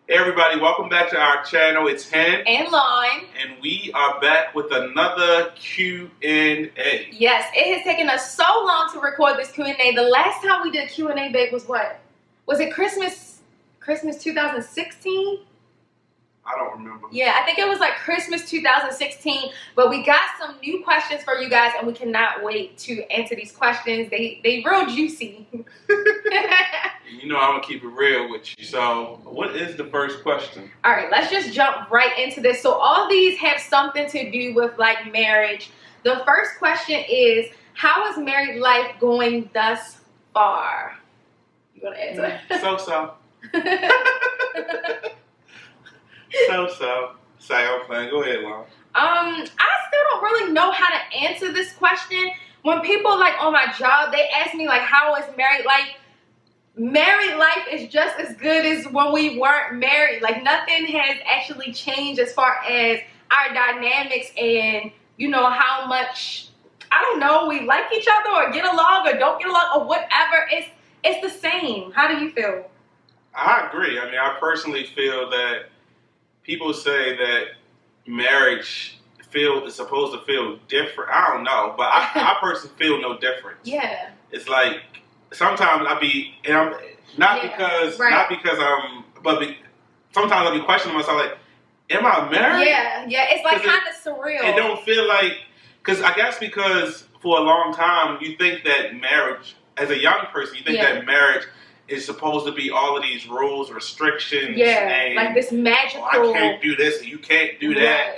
Hey everybody, welcome back to our channel. It's Hen and Lauren, and we are back with another Q&A. Yes, it has taken us so long to record this Q&A. The last time we did a Q&A, babe, was what? Was it Christmas 2016? I don't remember. Yeah, I think it was like Christmas 2016, but we got some new questions for you guys, and we cannot wait to answer these questions. They real juicy. You know I'm going to keep it real with you. So, what is the first question? All right, let's just jump right into this. So all these have something to do with like marriage. The first question is, how is married life going thus far? You want to answer? So. So. Say, I'm playing. Go ahead, Lauren. I still don't really know how to answer this question. When people like on my job, they ask me like, how is married life? Married life is just as good as when we weren't married. Like nothing has actually changed as far as our dynamics and you know how much, I don't know, we like each other or get along or don't get along or whatever. It's the same. How do you feel? I agree. I mean, I personally feel that people say that marriage is supposed to feel different. I don't know, but I personally feel no difference. Yeah. It's like sometimes sometimes I be questioning myself like, am I married? Yeah. It's like kind of surreal. It don't feel like, because for a long time you think that marriage, as a young person, you think that marriage is supposed to be all of these rules, restrictions. Yeah, and, like this magical. I can't do this and you can't do that.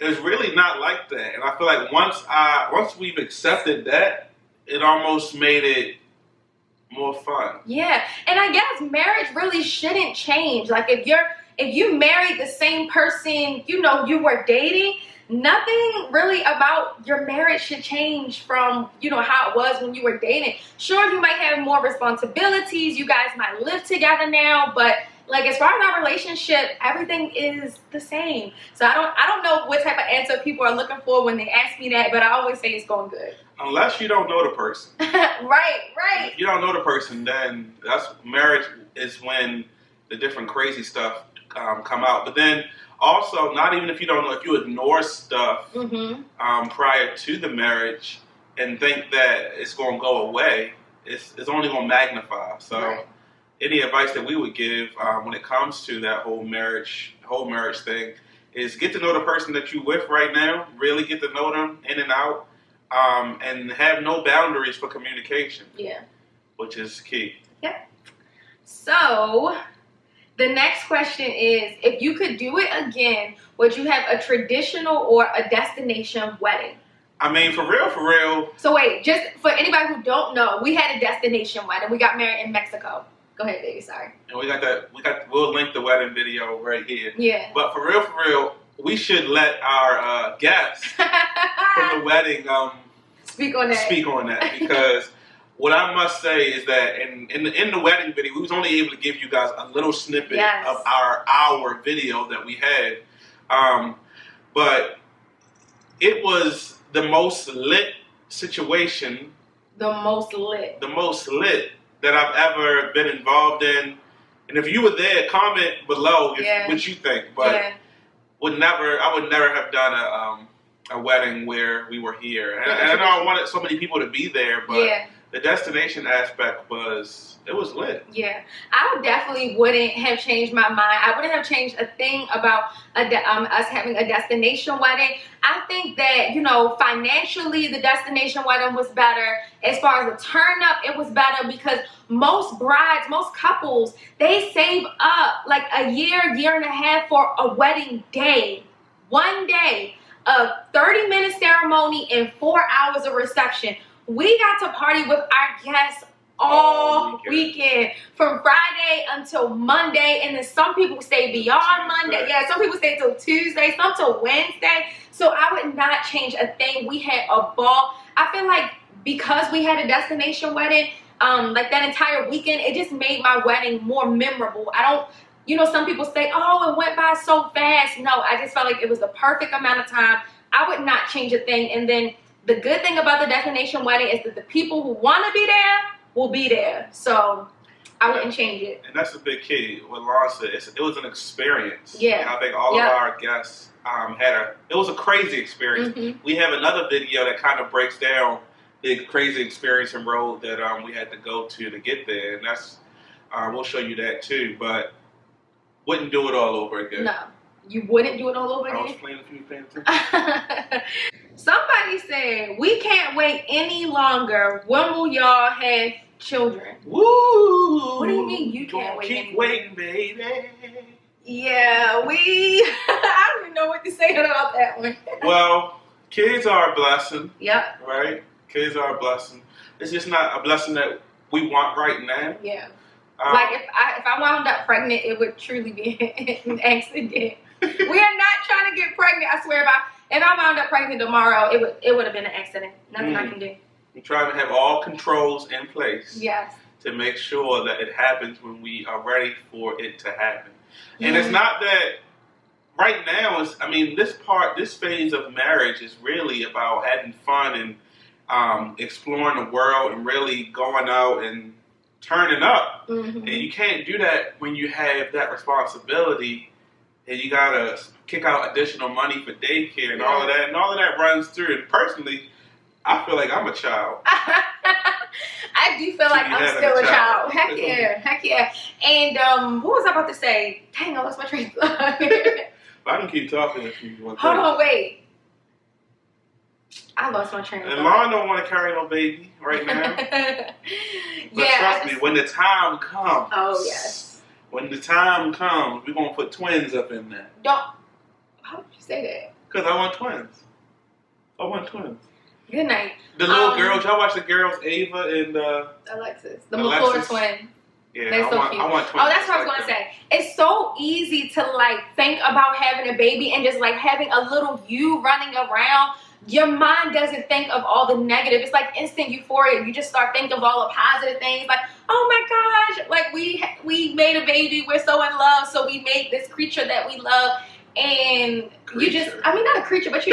It's really not like that. And I feel like once we've accepted that, it almost made it more fun. Yeah, and I guess marriage really shouldn't change. Like if you married the same person, you know, you were dating, nothing really about your marriage should change from, you know, how it was when you were dating. Sure, you might have more responsibilities, you guys might live together now, but like as far as our relationship, everything is the same. So I don't know what type of answer people are looking for when they ask me that, but I always say it's going good. Unless you don't know the person. Right. If you don't know the person, then marriage is when the different crazy stuff come out. But then also, not even if you don't know, if you ignore stuff prior to the marriage and think that it's going to go away, it's only going to magnify. So any advice that we would give when it comes to that whole marriage thing is get to know the person that you're with right now, really get to know them in and out, and have no boundaries for communication. Yeah. Which is key. Yeah. So the next question is, if you could do it again, would you have a traditional or a destination wedding? I mean, for real. So wait, just for anybody who don't know, we had a destination wedding. We got married in Mexico. Go ahead, baby, sorry. And we'll link the wedding video right here. Yeah. But for real, we should let our guests from the wedding speak on that because what I must say is that in the wedding video, we was only able to give you guys a little snippet of our hour video that we had. But it was the most lit situation. The most lit that I've ever been involved in. And if you were there, comment below what you think. But I would never have done a wedding where we were here. And I know I wanted so many people to be there, but the destination aspect was lit. Yeah, I definitely wouldn't have changed my mind. I wouldn't have changed a thing about us having a destination wedding. I think that, you know, financially the destination wedding was better. As far as the turn up, it was better because most brides, most couples, they save up like a year and a half for a wedding day. One day, a 30-minute ceremony and 4 hours of reception. We got to party with our guests all weekend from Friday until Monday, and then some people stay beyond Monday. Yeah, some people stay till Tuesday, some till Wednesday. So I would not change a thing. We had a ball. I feel like because we had a destination wedding, like that entire weekend, it just made my wedding more memorable. You know, some people say, oh, it went by so fast. No, I just felt like it was the perfect amount of time. I would not change a thing. And then the good thing about the destination wedding is that the people who want to be there will be there. So I wouldn't change it. And that's a big key. What Lauren said, it was an experience. Yeah. And I think all of our guests it was a crazy experience. Mm-hmm. We have another video that kind of breaks down the crazy experience and road that we had to go to get there. And that's, we'll show you that too. But wouldn't do it all over again. No. You wouldn't do it all over again? I was playing if you were paying attention. Somebody said, we can't wait any longer. When will y'all have children? Woo! What do you mean you can't wait? Keep waiting, baby. Yeah, I don't even know what to say about that one. Well, kids are a blessing. Yep. Right? Kids are a blessing. It's just not a blessing that we want right now. Yeah. Like if I wound up pregnant, it would truly be an accident. We are not trying to get pregnant. I swear. If I wound up pregnant tomorrow, it would have been an accident. Nothing I can do. We're trying to have all controls in place. Yes. To make sure that it happens when we are ready for it to happen. And it's not that right now. This phase of marriage is really about having fun and exploring the world and really going out and turning up. Mm-hmm. And you can't do that when you have that responsibility and you gotta kick out additional money for daycare and all of that. And all of that runs through. And personally, I feel like I'm a child. I do feel like I'm still a child. Heck yeah. And what was I about to say? Dang, I lost my train of thought. I can keep talking if you want. Hold on, wait. I lost my train of thought. And Lauren don't want to carry no baby right now. But trust me, when the time comes. Oh, yes. When the time comes, we're going to put twins up in there. How would you say that? Because I want twins. I want twins. Good night. The little girls, y'all watch the girls, Ava and Alexis. The McClure twin. Yeah, they're so cute. I want twins. Oh, that's what I was going to say. It's so easy to think about having a baby and just having a little you running around. Your mind doesn't think of all the negative. It's like instant euphoria. You just start thinking of all the positive things. Like, oh my gosh, we made a baby. We're so in love. So we made this creature that we love. And you just, not a creature, but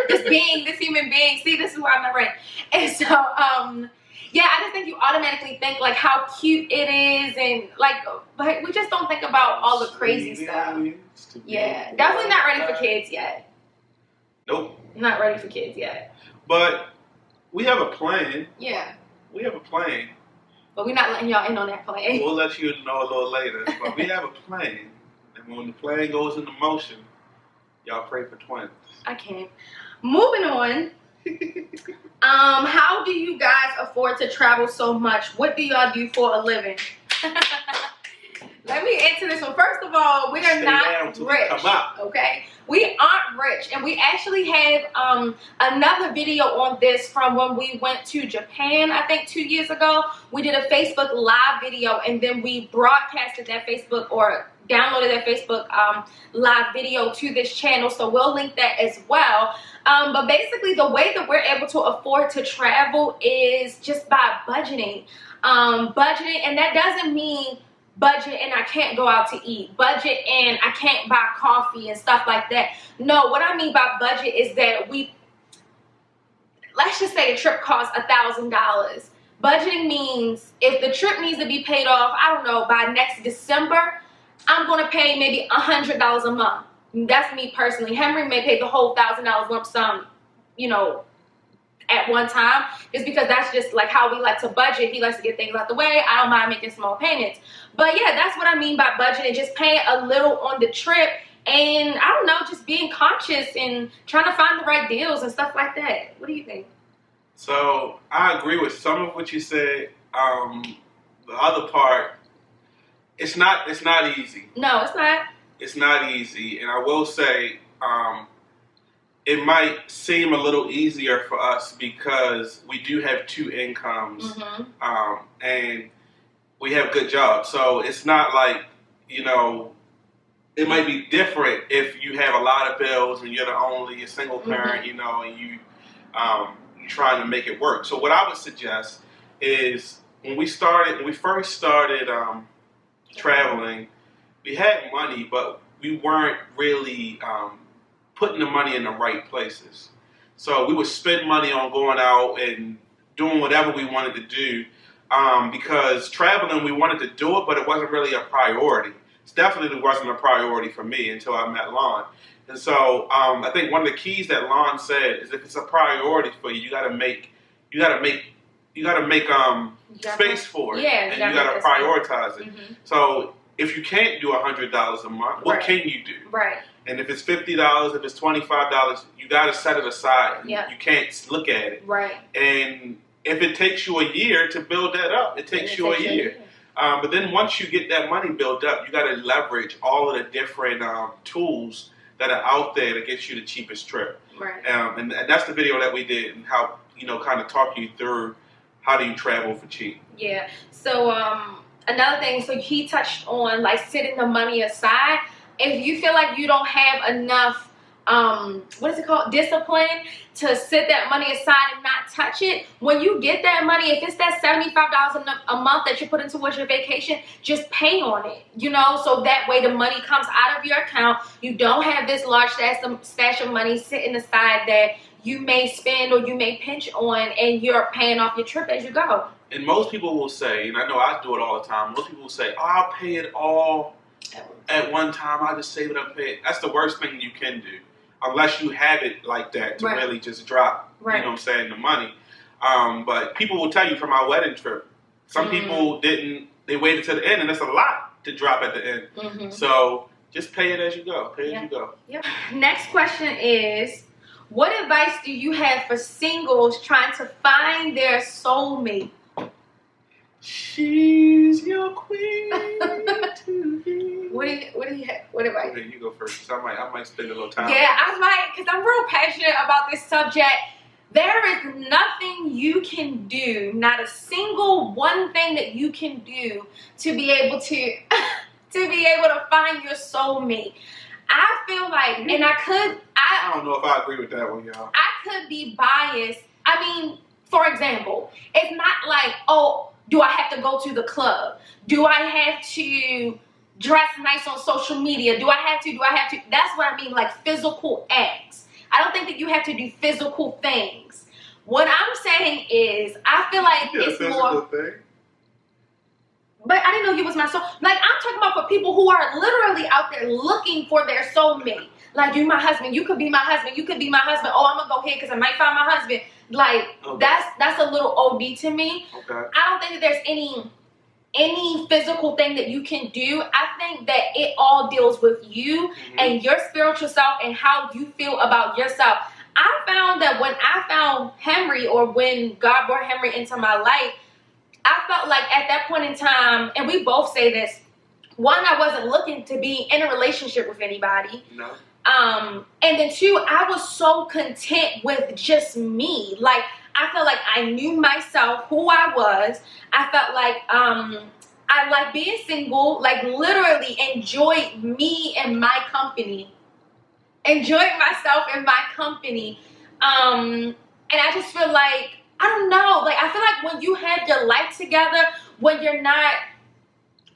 this being, this human being. See, this is where I'm not right. And so, I just think you automatically think how cute it is, and but we just don't think about all the crazy stuff. Yeah, definitely not ready for kids yet. Nope. Not ready for kids yet. But we have a plan. Yeah. We have a plan. But we're not letting y'all in on that plan. We'll let you know a little later. But we have a plan. And when the plan goes into motion, y'all pray for twins. I can't. Moving on. How do you guys afford to travel so much? What do y'all do for a living? Let me answer this one. First of all, we are not rich. Okay? We aren't rich. And we actually have another video on this from when we went to Japan, I think 2 years ago. We did a Facebook Live video, and then we broadcasted that Facebook or downloaded that Facebook live video to this channel. So we'll link that as well. But basically, the way that we're able to afford to travel is just by budgeting. Budgeting, and that doesn't mean budget and I can't go out to eat, budget and I can't buy coffee and stuff like that. No, what I mean by budget is that let's just say a trip costs $1,000. Budgeting means if the trip needs to be paid off, I don't know, by next December, I'm going to pay maybe $100 a month. That's me personally. Henry may pay the whole $1,000 lump sum, at one time, just because that's just how we like to budget. He likes to get things out the way. I don't mind making small payments. But yeah, that's what I mean by budgeting, just paying a little on the trip, and I don't know, just being conscious and trying to find the right deals and stuff like that. What do you think? So I agree with some of what you said. The other part, it's not easy. No, it's not. It's not easy, and I will say, it might seem a little easier for us because we do have two incomes, and we have good jobs. So it's not like, it might be different if you have a lot of bills and you're a single parent, and you're trying to make it work. So what I would suggest is when we first started traveling, we had money, but we weren't really putting the money in the right places. So we would spend money on going out and doing whatever we wanted to do, because traveling, we wanted to do it, but it wasn't really a priority. It definitely wasn't a priority for me until I met Lon. And so I think one of the keys that Lon said is if it's a priority for you, you got to make space for it, and you got to prioritize it. Mm-hmm. So if you can't do $100 a month, what can you do? Right. And if it's $50, if it's $25, you got to set it aside. You can't look at it. Right. And if it takes you a year to build that up, it takes you a year. But then once you get that money built up, you got to leverage all of the different tools that are out there to get you the cheapest trip. Right. And that's the video that we did, and how, kind of talk you through how do you travel for cheap. Yeah. So another thing, so he touched on like setting the money aside. If you feel like you don't have enough discipline to set that money aside and not touch it, when you get that money, if it's that $75 a month that you're putting towards your vacation, just pay on it, so that way the money comes out of your account. You don't have this large stash of money sitting aside that you may spend or you may pinch on, and you're paying off your trip as you go. And most people will say, and I know I do it all the time, most people will say, I'll pay it all at one time. I'll just save it up and pay it. That's the worst thing you can do, unless you have it like that to really just drop, the money. But people will tell you from our wedding trip, some people didn't, they waited to the end, and it's a lot to drop at the end. Mm-hmm. So just pay it as you go. Pay as you go. Yep. Next question is, what advice do you have for singles trying to find their soulmate? She's your queen to be. What do you have? What advice? Okay, you go first. I might spend a little time. Yeah, I might, because I'm real passionate about this subject. There is nothing you can do, not a single one thing that you can do to be able to find your soulmate. I feel like, and I don't know if I agree with that one, y'all. I could be biased. I mean, for example, it's not like, do I have to go to the club? Do I have to dress nice on social media? Do I have to? That's what I mean, like physical acts. I don't think that you have to do physical things. What I'm saying is, I feel like it's more. Thing. But I didn't know you was my soul. Like, I'm talking about for people who are literally out there looking for their soulmate. Like, you my husband. You could be my husband. You could be my husband. Oh, I'm going to go ahead because I might find my husband. Like, that's a little OD to me. Okay. I don't think that there's any physical thing that you can do. I think that it all deals with you and your spiritual self and how you feel about yourself. I found that when I found Henry, or when God brought Henry into my life, I felt like at that point in time, and we both say this, one, I wasn't looking to be in a relationship with anybody. No. And then two, I was so content with just me. Like, I felt like I knew myself, who I was. I felt like I like being single, like literally enjoyed me and my company. Enjoyed myself in my company. And I just feel like, I don't know, like I feel like when you have your life together, when you're not,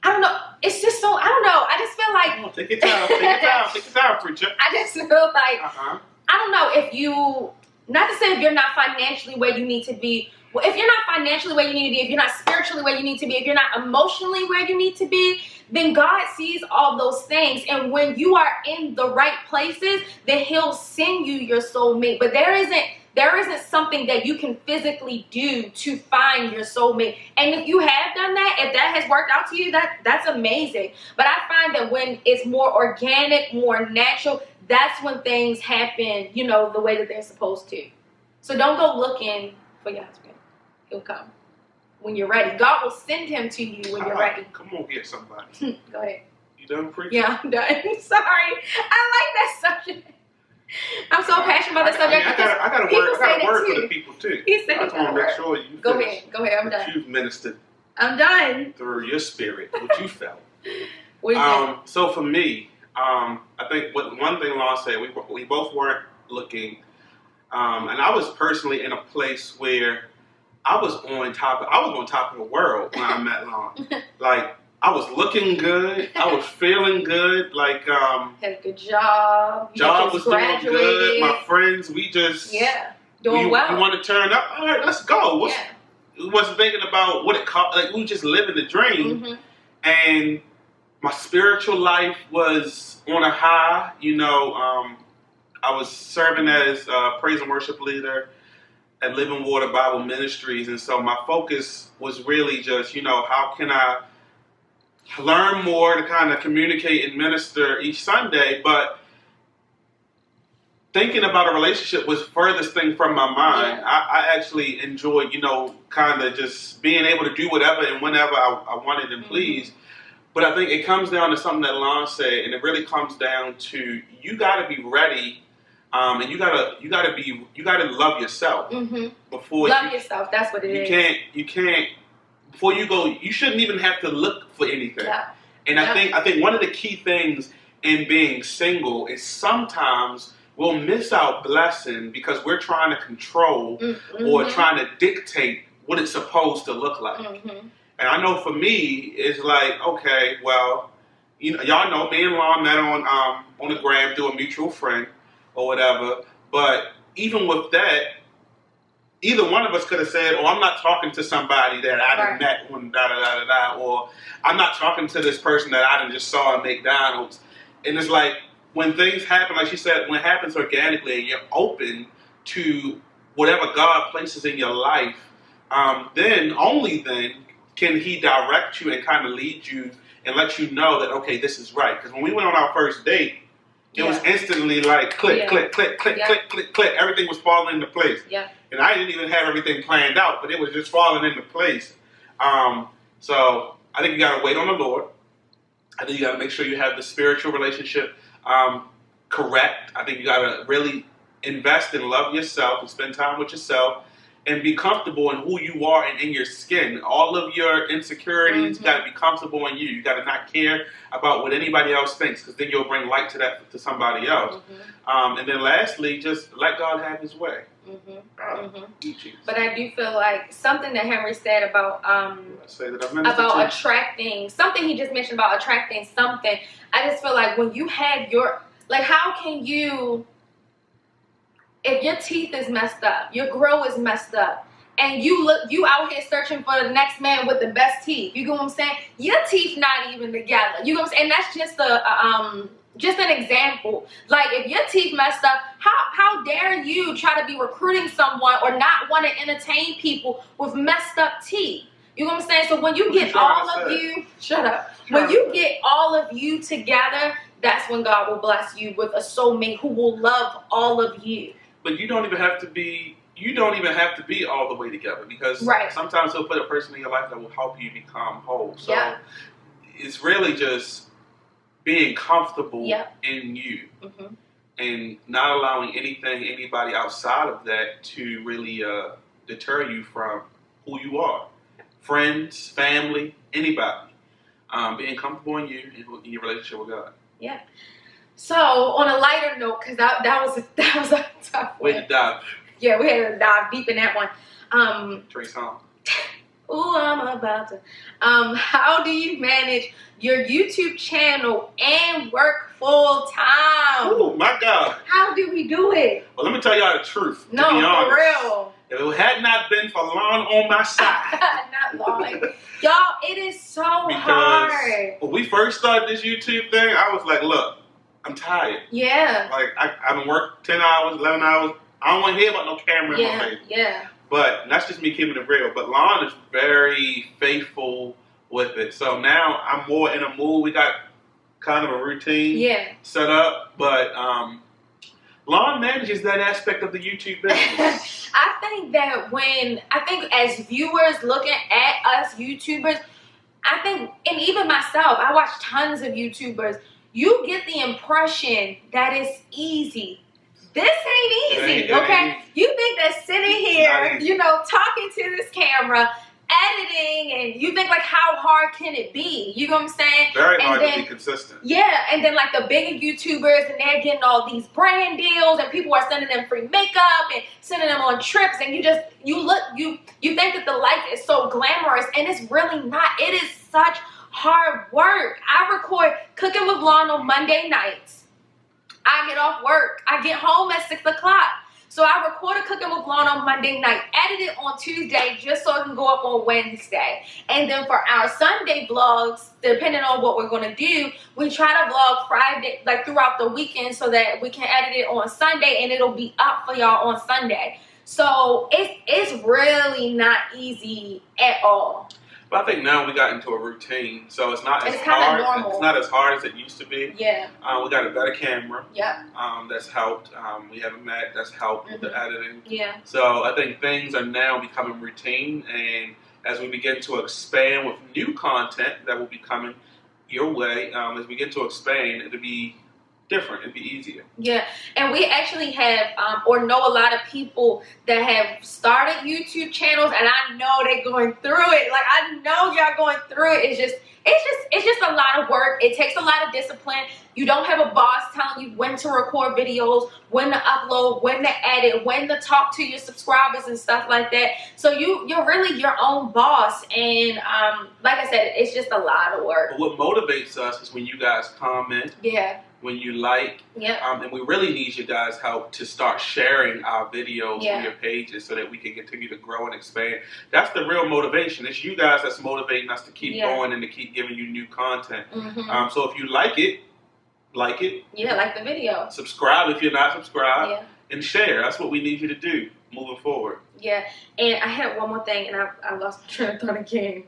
I don't know, it's just so, I don't know, I just feel like. Take your time, preacher. I just feel like, I don't know, if you, not to say if you're not financially where you need to be, well, if you're not financially where you need to be, if you're not spiritually where you need to be, if you're not emotionally where you need to be, then God sees all those things. And when you are in the right places, then He'll send you your soulmate. But there isn't something that you can physically do to find your soulmate. And if you have done that, if that has worked out to you, that's amazing. But I find that when it's more organic, more natural, that's when things happen, the way that they're supposed to. So don't go looking for your husband. He'll come when you're ready. God will send him to you when you're ready. Come on, get somebody. Go ahead. You done preaching? Yeah, I'm done. Sorry. I like that subject. I'm so passionate about this subject. I got a word for the people too. He said I just want to make sure you Go ahead, I'm done. You've ministered. I'm done. Through your spirit, what you felt. So for me, I think one thing Lon said, we both weren't looking, and I was personally in a place where I was on top of the world when I met Lon. Like, I was looking good. I was feeling good. Like, had a good job. Job was doing good. My friends, we just doing well. You want to turn up? All right, let's go. wasn't thinking about what it cost. Like, we were just living the dream. And my spiritual life was on a high. I was serving as praise and worship leader at Living Water Bible Ministries. And so my focus was really just, how can I learn more to kind of communicate and minister each Sunday, but thinking about a relationship was furthest thing from my mind. Yeah. I actually enjoyed, kind of just being able to do whatever and whenever I wanted and pleased. But I think it comes down to something that Lon said, and it really comes down to you got to be ready, and you gotta love yourself before love yourself. That's what it is. You can't. Before you go, you shouldn't even have to look for anything. Yeah. And I think one of the key things in being single is sometimes we'll miss our blessing because we're trying to control or trying to dictate what it's supposed to look like. And I know for me, it's like, okay, well, y'all know me and Lon met on the gram through a mutual friend or whatever. But even with that, either one of us could have said, I'm not talking to somebody that I done met on da-da-da-da-da, or I'm not talking to this person that I done just saw at McDonald's. And it's like, when things happen, like she said, when it happens organically and you're open to whatever God places in your life, only then can He direct you and kind of lead you and let you know that, okay, this is right. Because when we went on our first date, it was instantly like click, click, click, click, click, click, click. Everything was falling into place. Yeah. And I didn't even have everything planned out, but it was just falling into place. So I think you got to wait on the Lord. I think you got to make sure you have the spiritual relationship correct. I think you got to really invest and love yourself and spend time with yourself and be comfortable in who you are and in your skin. All of your insecurities got to be comfortable in you. You got to not care about what anybody else thinks, because then you'll bring light to somebody else. And then lastly, just let God have His way. But I do feel like something that Henry said about attracting something, he just mentioned about attracting something. I just feel like when you have how can you, if your teeth is messed up, your grill is messed up, and you out here searching for the next man with the best teeth, you get what I'm saying? Your teeth not even together. You know what I'm saying? And that's just an example. Like, if your teeth messed up, how dare you try to be recruiting someone or not want to entertain people with messed up teeth? You know what I'm saying? So when you get all of you, shut up. When you get all of you together, that's when God will bless you with a soulmate who will love all of you. But you don't even have to be all the way together, because sometimes He'll put a person in your life that will help you become whole. So it's really just being comfortable in you and not allowing anybody outside of that to really deter you from who you are. Friends, family, anybody. Being comfortable in you and in your relationship with God. Yeah. So, on a lighter note, because that was a tough one. We had to dive. Yeah, we had to dive deep in that one. Trey Songz. Ooh, I'm about to. How do you manage your YouTube channel and work full time? Oh my God. How do we do it? Well, let me tell y'all the truth. No, to be honest, for real. If it had not been for Lon on my side. Not Lon. Y'all, it is so hard. When we first started this YouTube thing, I was like, look, I'm tired. Yeah. Like, I've been working 10 hours, 11 hours. I don't want to hear about no camera in my face. Yeah. But that's just me keeping it real. But Lon is very faithful with it. So now I'm more in a mood. We got kind of a routine set up. But Lon manages that aspect of the YouTube business. I think that as viewers looking at us YouTubers, and even myself, I watch tons of YouTubers, you get the impression that it's easy. This ain't easy, okay? You think that sitting here, talking to this camera, editing, and you think, like, how hard can it be? You know what I'm saying? Very hard to be consistent. Yeah, and then, like, the bigger YouTubers, and they're getting all these brand deals, and people are sending them free makeup and sending them on trips, and you think that the life is so glamorous, and it's really not. It is such hard work. I record Cooking with Lon on Monday nights. I get off work. I get home at 6 o'clock. So I record a cooking with Lorna on Monday night, edit it on Tuesday just so it can go up on Wednesday. And then for our Sunday vlogs, depending on what we're going to do, we try to vlog Friday, like throughout the weekend, so that we can edit it on Sunday and it'll be up for y'all on Sunday. So it's really not easy at all. But I think now we got into a routine, so it's not as It's kinda hard. normal. It's not as hard as it used to be. Yeah. We got a better camera. Yeah. That's helped. We have a Mac that's helped with the editing. Yeah. So I think things are now becoming routine, and as we begin to expand with new content that will be coming your way, as we get to expand, it'll be different. It'll be easier. Yeah, and we actually have or know a lot of people that have started YouTube channels, and I know they're going through it. Like, I know y'all going through it. It's just a lot of work. It takes a lot of discipline. You don't have a boss telling you when to record videos, when to upload, when to edit, when to talk to your subscribers and stuff like that. So you're really your own boss, and like I said, it's just a lot of work. But what motivates us is when you guys comment. Yeah. When you like, and we really need you guys' help to start sharing our videos on your pages so that we can continue to grow and expand. That's the real motivation. It's you guys that's motivating us to keep going and to keep giving you new content. So if you like it. Yeah, like the video. Subscribe if you're not subscribed, and share. That's what we need you to do moving forward. Yeah, and I had one more thing, and I lost the train of thought again.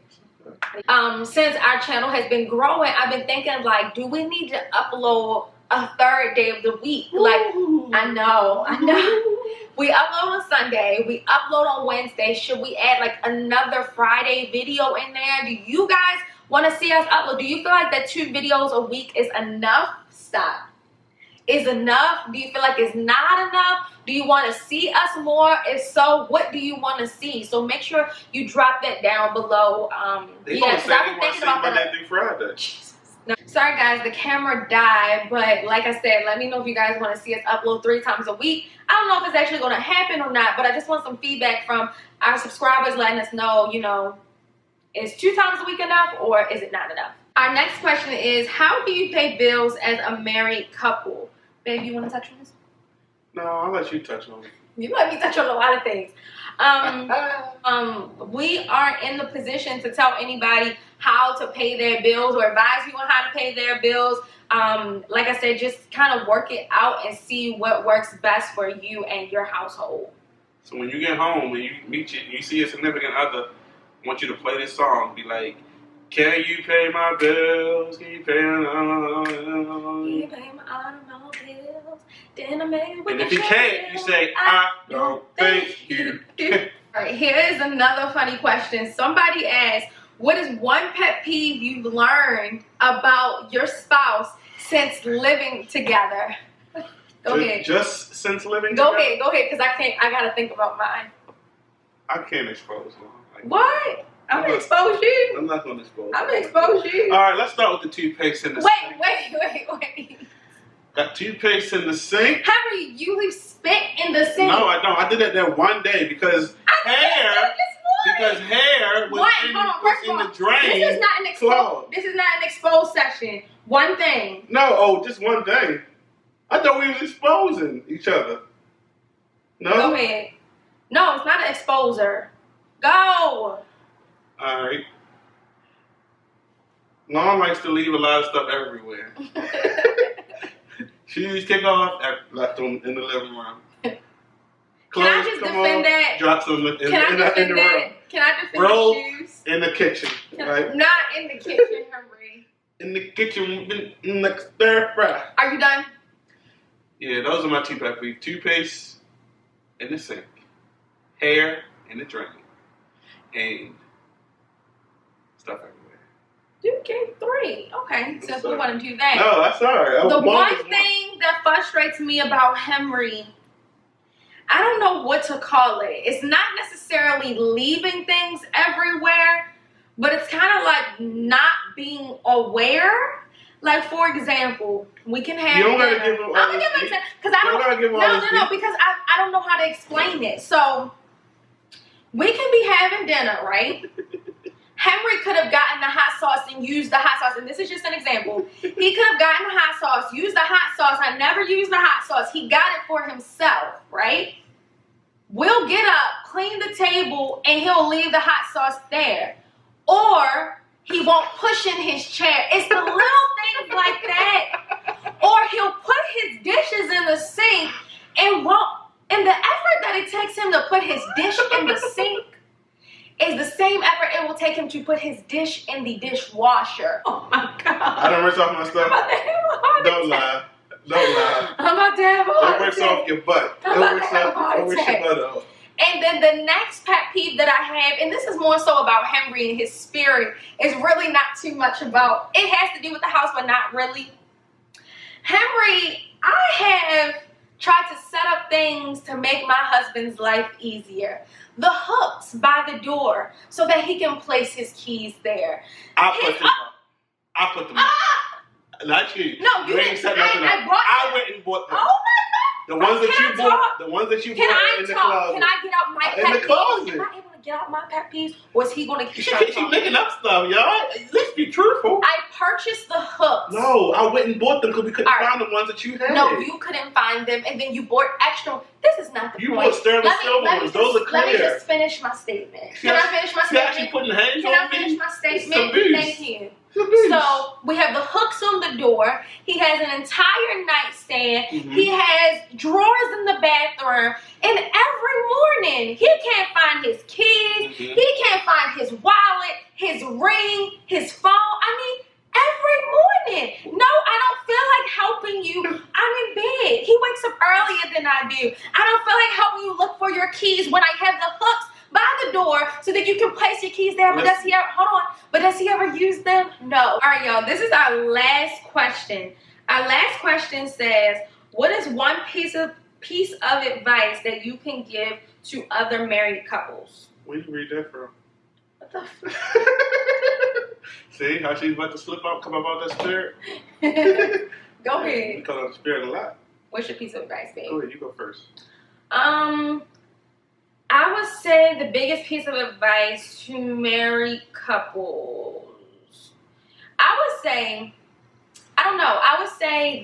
Since our channel has been growing, I've been thinking, like, do we need to upload a third day of the week? Like, I know. We upload on Sunday, we upload on Wednesday. Should we add like another Friday video in there? Do you guys want to see us upload? Do you feel like that 2 videos a week is enough? Stop. Is enough? Do you feel like it's not enough? Do you want to see us more? If so, what do you want to see? So make sure you drop that down below. They gonna say they want to see Monday through Friday. No. Sorry guys, the camera died, but like I said, let me know if you guys want to see us upload 3 times a week. I don't know if it's actually going to happen or not, but I just want some feedback from our subscribers letting us know, you know, is 2 times a week enough or is it not enough? Our next question is, how do you pay bills as a married couple? Babe, you want to touch on this? No, I'll let you touch on it. You let me touch on a lot of things. We aren't in the position to tell anybody how to pay their bills or advise you on how to pay their bills. Like I said, just kind of work it out and see what works best for you and your household. So when you get home and you see a significant other, I want you to play this song. Be like, can you pay my bills? Can you pay my Can you pay my automobile bills? Then I made it with and if you can't, you say, I don't think you can. All right, here is another funny question. Somebody asked, what is one pet peeve you've learned about your spouse since living together? Go ahead. Just since living together? Go ahead, because I gotta think about mine. I can't expose them. What? I'm gonna expose you. I'm not gonna expose you. I'm gonna expose you. All right, let's start with the toothpaste in the sink. Wait. Got toothpaste in the sink. Henry, you spit in the sink. No, I don't. I did that there one day because hair was in the drain. This is not an exposed. This is not an exposed section. One thing. No, just one thing. I thought we was exposing each other. No. Go ahead. No, it's not an exposer. Go. All right. Mom likes to leave a lot of stuff everywhere. Shoes take off, left them in the living room. Clothes Can I just defend that? Drops them in the room. Can I defend Roll the shoes? in the kitchen, right? Not in the kitchen, Henry. In the kitchen, next stir fry. Are you done? Yeah, those are my 2 pet peeves. Toothpaste in the sink, hair in the drain, and stuff everywhere. You gave 3. Okay, so if we want to do that. No, that's all right. The one thing that frustrates me about Henry, I don't know what to call it. It's not necessarily leaving things everywhere, but it's kind of like not being aware. Like, for example, we can have. You don't gotta give them all. I'm gonna give an example because I don't. No, because I don't know how to explain it. So we can be having dinner, right? Henry could have gotten the hot sauce and used the hot sauce, and this is just an example. He could have gotten the hot sauce, used the hot sauce. I never used the hot sauce. He got it for himself, right? will get up, clean the table, and he'll leave the hot sauce there. Or he won't push in his chair. It's the little things like that. Or he'll put his dishes in the sink and won't. And the effort that it takes him to put his dish in the sink is the same effort it will take him to put his dish in the dishwasher. Oh my God. I don't rinse off my stuff. Don't lie. Don't lie. I'm about to have a heart attack. Don't rinse off your butt. Don't rinse your butt off. And then the next pet peeve that I have, and this is more so about Henry and his spirit, is really not too much about, it has to do with the house, but not really. Henry, I have tried to set up things to make my husband's life easier. The hooks by the door so that he can place his keys there. I put them up. Not you. No, you ain't set nothing up. I went and bought them. Oh my God. The ones that you bought in the closet. Can I get out my pet peeves? In the closet. Am I able to get out my pet peeves? Or is he going to keep She's making up stuff, y'all. Let's be truthful. I purchased the hooks. No, I went and bought them because we couldn't find the ones that you had. No, you couldn't find them, and then you bought extra. This is not the point. You bought sterling silver ones. Those are clear. Let me just finish my statement. Can I finish my statement? Actually putting hands Can on I finish me? my statement? Thank you. So we have the hooks on the door. He has an entire nightstand. He has drawers in the bathroom. And every morning, he can't find his keys. He can't find his wallet, his ring, his phone. I mean, every morning. No, I don't feel like helping you. I'm in bed. He wakes up earlier than I do. I don't feel like helping you look for your keys when I have the hooks by the door so that you can place your keys there. But does he ever, hold on, but does he ever use them? No. All right, y'all, this is our last question. Our last question says, what is one piece of advice that you can give to other married couples? Where did you read that from? What the fuck? See how she's about to slip up, come up out that spirit? Go ahead. You call out the spirit a lot. What's your piece of advice, babe? Go ahead, you go first. I would say the biggest piece of advice to married couples, I would say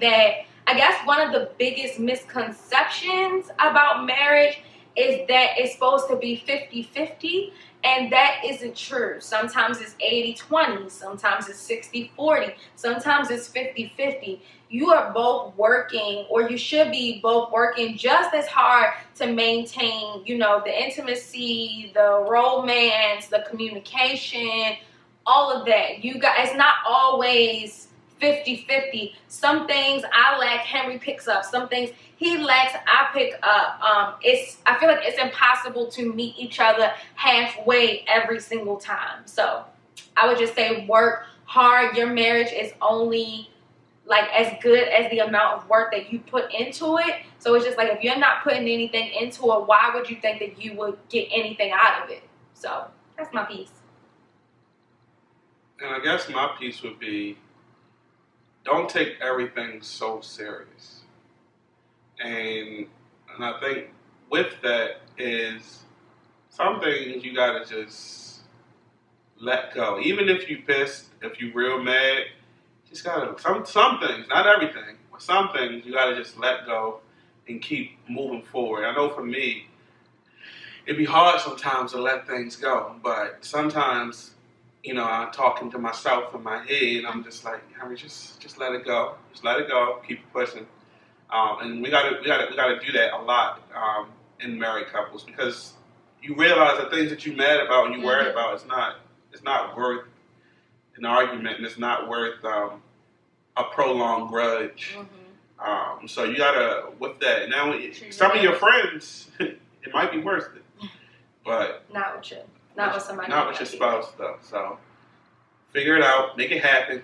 that I guess one of the biggest misconceptions about marriage is that it's supposed to be 50-50, and that isn't true. Sometimes it's 80-20, sometimes it's 60-40, sometimes it's 50-50. You are both working, or you should be both working just as hard to maintain, you know, the intimacy, the romance, the communication, all of that. You guys, it's not always 50-50. Some things I lack, Henry picks up. Some things he lacks, I pick up. I feel like it's impossible to meet each other halfway every single time. So I would just say work hard. Your marriage is only like as good as the amount of work that you put into it. So it's just like, if you're not putting anything into it, why would you think that you would get anything out of it? So that's my piece. And I guess my piece would be, don't take everything so serious. And I think with that is some things you gotta just let go. Even if you pissed, if you real mad, just gotta some things, not everything, but some things you gotta just let go and keep moving forward. I know for me, it'd be hard sometimes to let things go, but sometimes, you know, I'm talking to myself in my head, and I'm just like, Henry, just let it go. Just let it go. Keep it pushing. And we gotta do that a lot in married couples, because you realize the things that you're mad about and you're worried about, it's not worth an argument, and it's not worth a prolonged grudge. So you gotta, with that. Now, some of your friends, it might be worth it, but not with your spouse, though. So figure it out, make it happen,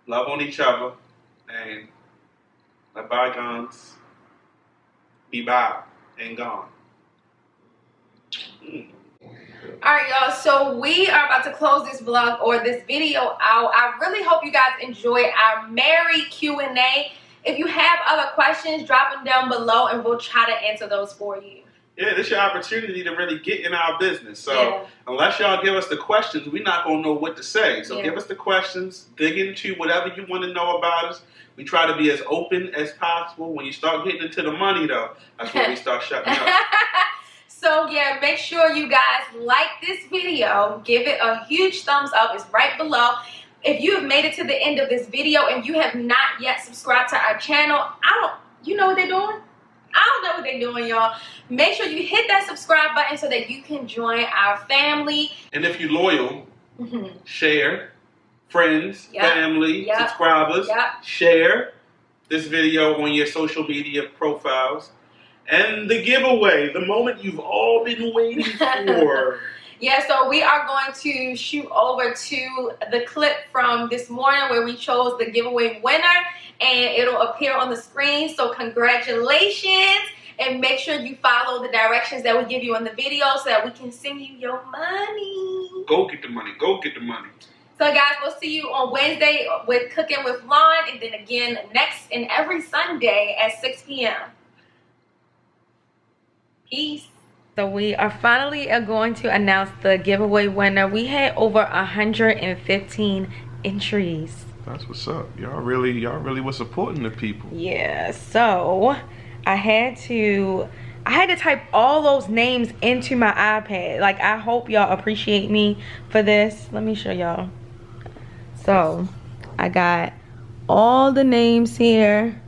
love on each other, and let bygones be by and gone. All right, y'all. So we are about to close this vlog or this video out. I really hope you guys enjoyed our married Q&A. If you have other questions, drop them down below, and we'll try to answer those for you. Yeah, this is your opportunity to really get in our business. So unless y'all give us the questions, we're not going to know what to say. So give us the questions, dig into whatever you want to know about us. We try to be as open as possible. When you start getting into the money, though, that's when we start shutting up. So yeah, make sure you guys like this video. Give it a huge thumbs up. It's right below. If you have made it to the end of this video and you have not yet subscribed to our channel, you know what they're doing? I don't know what they're doing, y'all. Make sure you hit that subscribe button so that you can join our family. And if you're loyal, share, friends, family, subscribers, share this video on your social media profiles. And the giveaway, the moment you've all been waiting for. Yeah, so we are going to shoot over to the clip from this morning where we chose the giveaway winner, and it'll appear on the screen. So congratulations, and make sure you follow the directions that we give you in the video so that we can send you your money. Go get the money. Go get the money. So guys, we'll see you on Wednesday with Cooking with Lon, and then again next and every Sunday at 6 p.m. Peace. So we are finally going to announce the giveaway winner. We had over 115 entries. That's what's up. Y'all really was supporting the people. Yeah, so I had to type all those names into my iPad. Like, I hope y'all appreciate me for this. Let me show y'all. So I got all the names here.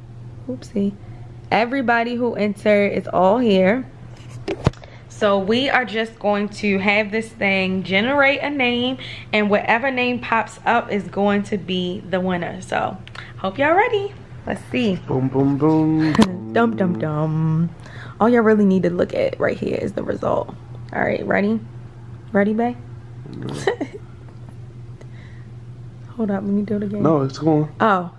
Oopsie. Everybody who entered is all here. So we are just going to have this thing generate a name, and whatever name pops up is going to be the winner. So hope y'all ready. Let's see. Boom, boom, boom. Dum, dum, dum. All y'all really need to look at right here is the result. All right, ready? Ready, babe? Hold up, let me do it again. No, it's going. Oh.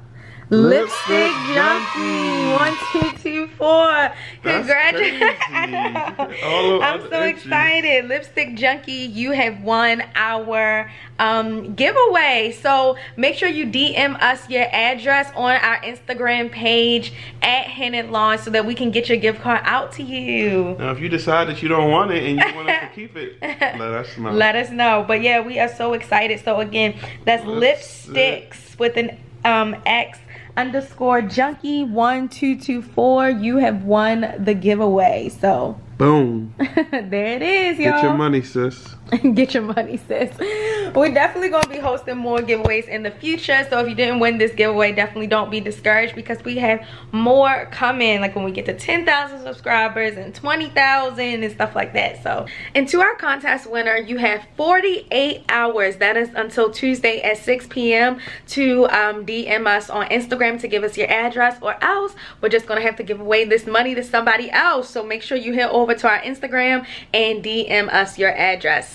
Lipstick Junkie 1224. Congratulations. I'm so excited. Lipstick Junkie, you have won our giveaway. So make sure you DM us your address on our Instagram page at Hen & Lawn so that we can get your gift card out to you. Now if you decide that you don't want it and you want us to keep it, let us know. Let us know. But yeah, we are so excited. So again, that's Lipsticks with an X_junkie1224. You have won the giveaway. So boom. There it is, y'all. Get your money, sis. Get your money, sis. We're definitely going to be hosting more giveaways in the future. So if you didn't win this giveaway, definitely don't be discouraged, because we have more coming. Like when we get to 10,000 subscribers and 20,000 and stuff like that. So, and to our contest winner, you have 48 hours. That is until Tuesday at 6 p.m. to DM us on Instagram to give us your address, or else we're just going to have to give away this money to somebody else. So make sure you head over to our Instagram and DM us your address.